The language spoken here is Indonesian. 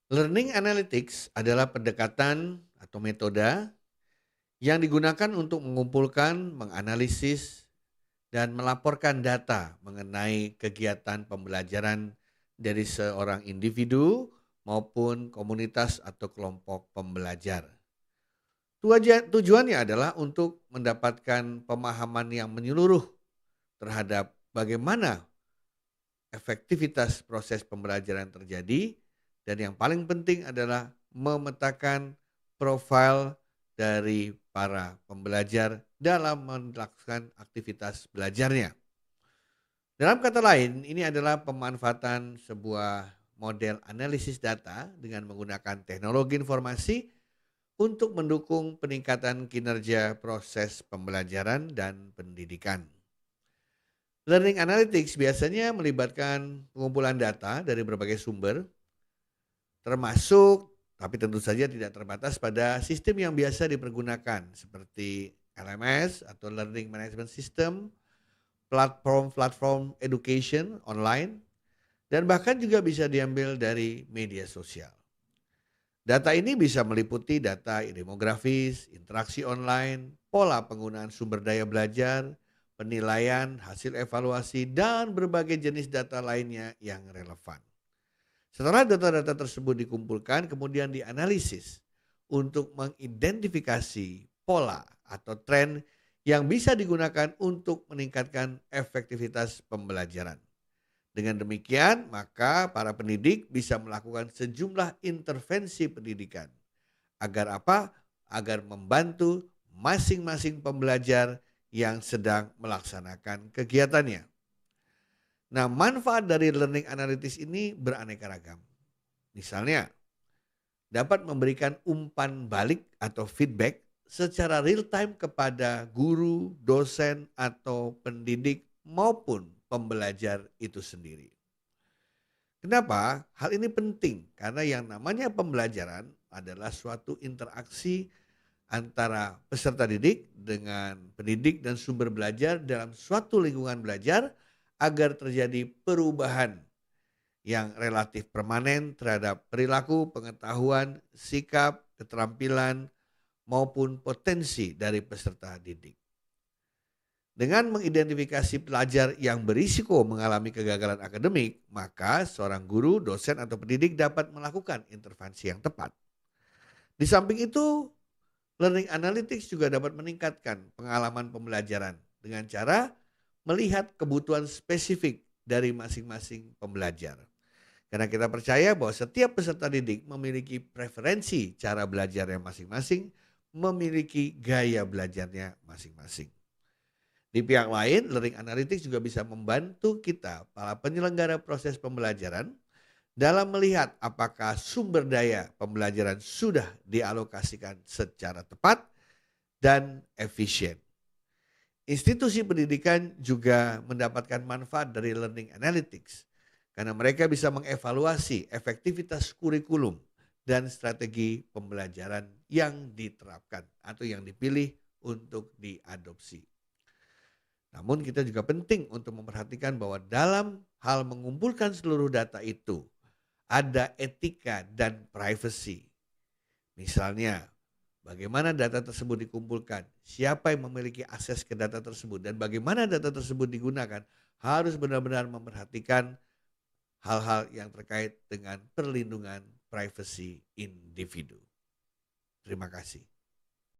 Learning analytics adalah pendekatan atau metode yang digunakan untuk mengumpulkan, menganalisis, dan melaporkan data mengenai kegiatan pembelajaran dari seorang individu maupun komunitas atau kelompok pembelajar. Tujuannya adalah untuk mendapatkan pemahaman yang menyeluruh terhadap bagaimana efektivitas proses pembelajaran terjadi, dan yang paling penting adalah memetakan profil dari para pembelajar dalam melakukan aktivitas belajarnya. Dalam kata lain, ini adalah pemanfaatan sebuah model analisis data dengan menggunakan teknologi informasi untuk mendukung peningkatan kinerja proses pembelajaran dan pendidikan. Learning analytics biasanya melibatkan pengumpulan data dari berbagai sumber, termasuk tapi tentu saja tidak terbatas pada sistem yang biasa dipergunakan seperti LMS atau Learning Management System, platform-platform education online, dan bahkan juga bisa diambil dari media sosial. Data ini bisa meliputi data demografis, interaksi online, pola penggunaan sumber daya belajar, penilaian, hasil evaluasi, dan berbagai jenis data lainnya yang relevan. Setelah data-data tersebut dikumpulkan, kemudian dianalisis untuk mengidentifikasi pola atau tren yang bisa digunakan untuk meningkatkan efektivitas pembelajaran. Dengan demikian, maka para pendidik bisa melakukan sejumlah intervensi pendidikan. Agar apa? Agar membantu masing-masing pembelajar yang sedang melaksanakan kegiatannya. Nah, manfaat dari learning analytics ini beraneka ragam. Misalnya, dapat memberikan umpan balik atau feedback secara real time kepada guru, dosen, atau pendidik maupun pembelajar itu sendiri. Kenapa? Hal ini penting karena yang namanya pembelajaran adalah suatu interaksi antara peserta didik dengan pendidik dan sumber belajar dalam suatu lingkungan belajar agar terjadi perubahan yang relatif permanen terhadap perilaku, pengetahuan, sikap, keterampilan, maupun potensi dari peserta didik. Dengan mengidentifikasi pelajar yang berisiko mengalami kegagalan akademik, maka seorang guru, dosen, atau pendidik dapat melakukan intervensi yang tepat. Di samping itu, learning analytics juga dapat meningkatkan pengalaman pembelajaran dengan cara melihat kebutuhan spesifik dari masing-masing pembelajar. Karena kita percaya bahwa setiap peserta didik memiliki preferensi cara belajarnya masing-masing, memiliki gaya belajarnya masing-masing. Di pihak lain, learning analytics juga bisa membantu kita, para penyelenggara proses pembelajaran, dalam melihat apakah sumber daya pembelajaran sudah dialokasikan secara tepat dan efisien. Institusi pendidikan juga mendapatkan manfaat dari learning analytics karena mereka bisa mengevaluasi efektivitas kurikulum dan strategi pembelajaran yang diterapkan atau yang dipilih untuk diadopsi. Namun kita juga penting untuk memperhatikan bahwa dalam hal mengumpulkan seluruh data itu ada etika dan privacy. Misalnya, bagaimana data tersebut dikumpulkan, siapa yang memiliki akses ke data tersebut, dan bagaimana data tersebut digunakan harus benar-benar memperhatikan hal-hal yang terkait dengan perlindungan privasi individu. Terima kasih.